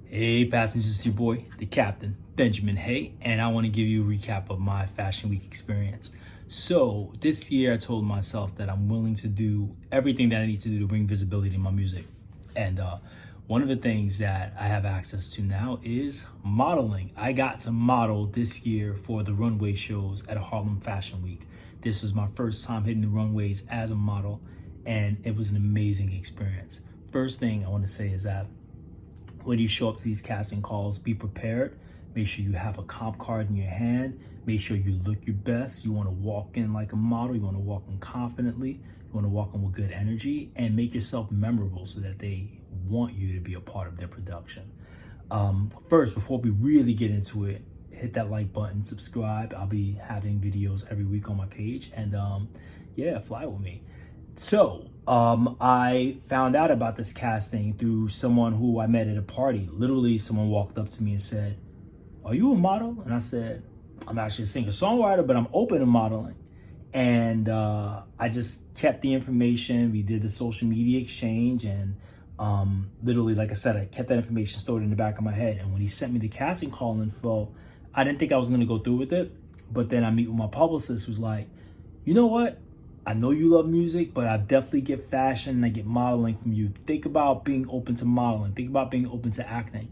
Hey passengers, it's your boy, the Captain, Benjamin Hay, and I want to give you a recap of my Fashion Week experience. So this year I told myself that I'm willing to do everything that I need to do to bring visibility to my music. And one of the things that I have access to now is modeling. I got to model this year for the runway shows at Harlem Fashion Week. This was my first time hitting the runways as a model, and it was an amazing experience. First thing I want to say is that when you show up to these casting calls, be prepared. Make sure you have a comp card in your hand. Make sure you look your best. You want to walk in like a model. You want to walk in confidently. You want to walk in with good energy and make yourself memorable so that they want you to be a part of their production. First, before we really get into it, hit that like button, subscribe. I'll be having videos every week on my page, and yeah, fly with me. So I found out about this casting through someone who I met at a party. Literally, someone walked up to me and said, "Are you a model?" And I said, "I'm actually a singer-songwriter, but I'm open to modeling." And I just kept the information. We did the social media exchange, and literally, like I said, I kept that information stored in the back of my head. And when he sent me the casting call info, I didn't think I was going to go through with it. But then I meet with my publicist, who's like, "You know what? I know you love music, but I definitely get fashion and I get modeling from you. Think about being open to modeling. Think about being open to acting."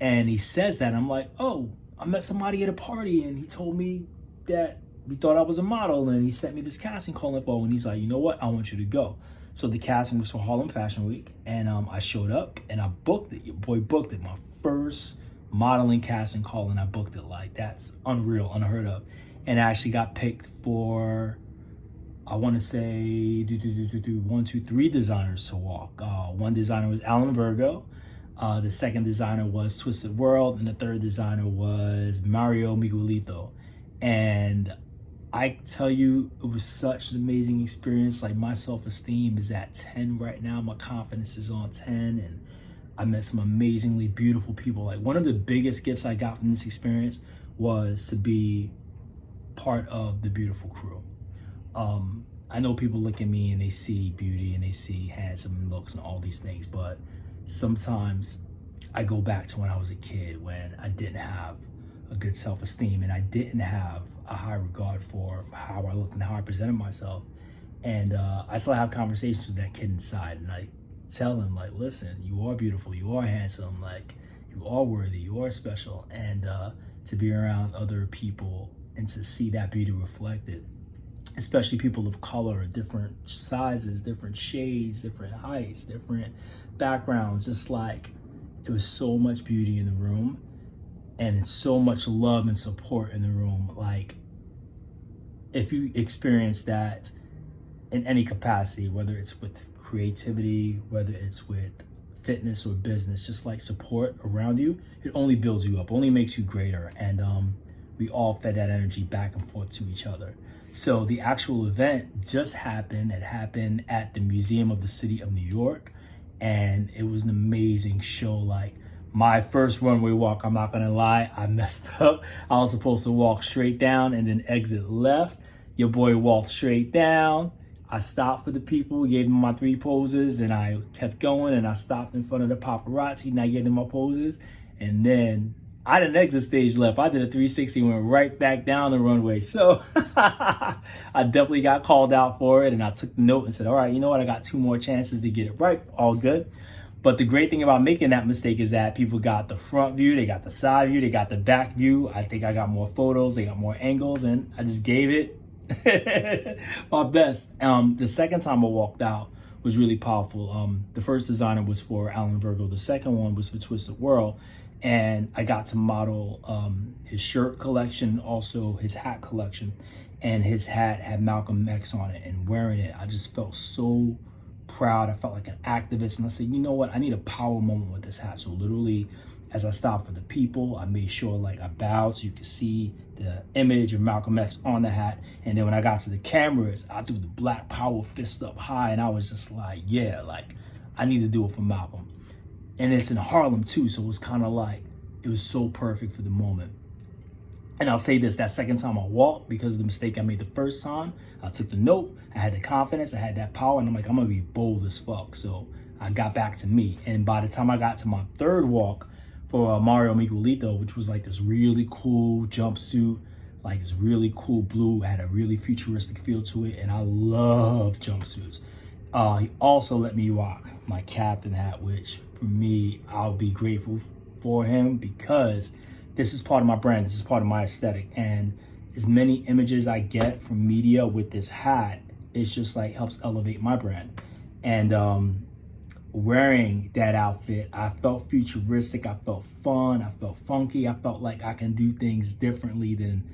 And he says that, and I'm like, oh, I met somebody at a party and he told me that he thought I was a model, and he sent me this casting call info, and he's like, "You know what? I want you to go." So the casting was for Harlem Fashion Week, and I showed up and I booked it. Your boy booked it. My first modeling casting call, and I booked it. Like, that's unreal, unheard of. And I actually got picked for, I want to say, 3 designers to walk. One designer was Alan Virgo. The second designer was Twisted World. And the third designer was Mario Miguelito. And I tell you, it was such an amazing experience. Like, my self-esteem is at 10 right now. My confidence is on 10. And I met some amazingly beautiful people. Like, one of the biggest gifts I got from this experience was to be part of the beautiful crew. I know people look at me and they see beauty and they see handsome looks and all these things, but sometimes I go back to when I was a kid, when I didn't have a good self-esteem and I didn't have a high regard for how I looked and how I presented myself. And I still have conversations with that kid inside, and I tell him, like, listen, you are beautiful, you are handsome, like, you are worthy, you are special. And to be around other people and to see that beauty reflected, especially people of color, different sizes, different shades, different heights, different backgrounds. Just like, it was so much beauty in the room and so much love and support in the room. Like, if you experience that in any capacity, whether it's with creativity, whether it's with fitness or business, just like support around you, it only builds you up, only makes you greater. And we all fed that energy back and forth to each other. So the actual event just happened. It happened at the Museum of the City of New York, and it was an amazing show. Like, my first runway walk, I'm not gonna lie, I messed up. I was supposed to walk straight down and then exit left. Your boy walked straight down. I stopped for the people, gave them my 3 poses, then I kept going, and I stopped in front of the paparazzi, and I gave them my poses, and then I didn't exit stage left. I did a 360 and went right back down the runway. So I definitely got called out for it. And I took the note and said, all right, you know what? I got 2 more chances to get it right. All good. But the great thing about making that mistake is that people got the front view, they got the side view, they got the back view. I think I got more photos, they got more angles, and I just gave it my best. The second time I walked out was really powerful. The first designer was for Alan Virgo. The second one was for Twisted World. And I got to model his shirt collection, also his hat collection. And his hat had Malcolm X on it, and wearing it, I just felt so proud. I felt like an activist, and I said, you know what? I need a power moment with this hat. So literally, as I stopped for the people, I made sure, like, I bowed so you could see the image of Malcolm X on the hat. And then when I got to the cameras, I threw the black power fist up high, and I was just like, yeah, like, I need to do it for Malcolm. And it's in Harlem too, so it was kind of like, it was so perfect for the moment. And I'll say this, that second time I walked, because of the mistake I made the first time, I took the note, I had the confidence, I had that power, and I'm like, I'm gonna be bold as fuck. So I got back to me. And by the time I got to my third walk for Mario Miguelito, which was like this really cool jumpsuit, like this really cool blue, had a really futuristic feel to it, and I love jumpsuits. He also let me rock my captain hat, which for me, I'll be grateful for him because this is part of my brand, this is part of my aesthetic, and as many images I get from media with this hat, it's just like helps elevate my brand. And wearing that outfit, I felt futuristic, I felt fun, I felt funky, I felt like I can do things differently than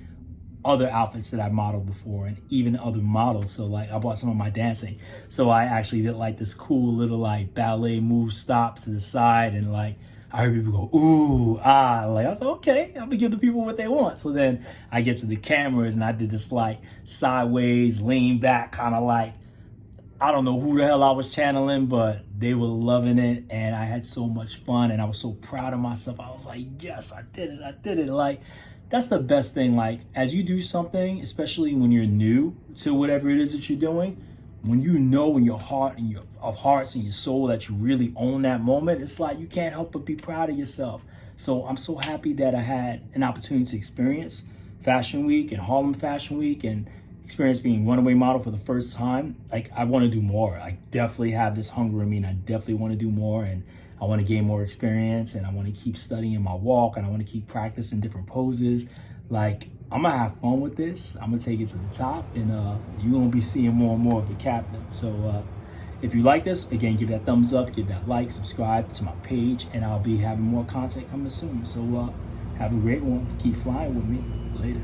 other outfits that I modeled before and even other models. So like I bought some of my dancing. So I actually did like this cool little like ballet move stop to the side, and like I heard people go, ooh, ah, like I was like, okay, I'm gonna give the people what they want. So then I get to the cameras and I did this like sideways, lean back, kind of like, I don't know who the hell I was channeling, but they were loving it, and I had so much fun, and I was so proud of myself. I was like, yes, I did it. Like, that's the best thing. Like, as you do something, especially when you're new to whatever it is that you're doing, when you know in your heart and your of hearts and your soul that you really own that moment, it's like you can't help but be proud of yourself. So I'm so happy that I had an opportunity to experience Fashion Week and Harlem Fashion Week and experience being runaway model for the first time. Like, I want to do more. I definitely have this hunger in me, and I definitely want to do more, and I want to gain more experience, and I want to keep studying my walk, and I want to keep practicing different poses. Like, I'm gonna have fun with this. I'm gonna take it to the top, and you're gonna be seeing more and more of the captain. So if you like this, again, give that thumbs up, give that like, subscribe to my page, and I'll be having more content coming soon. So have a great one. Keep flying with me. Later.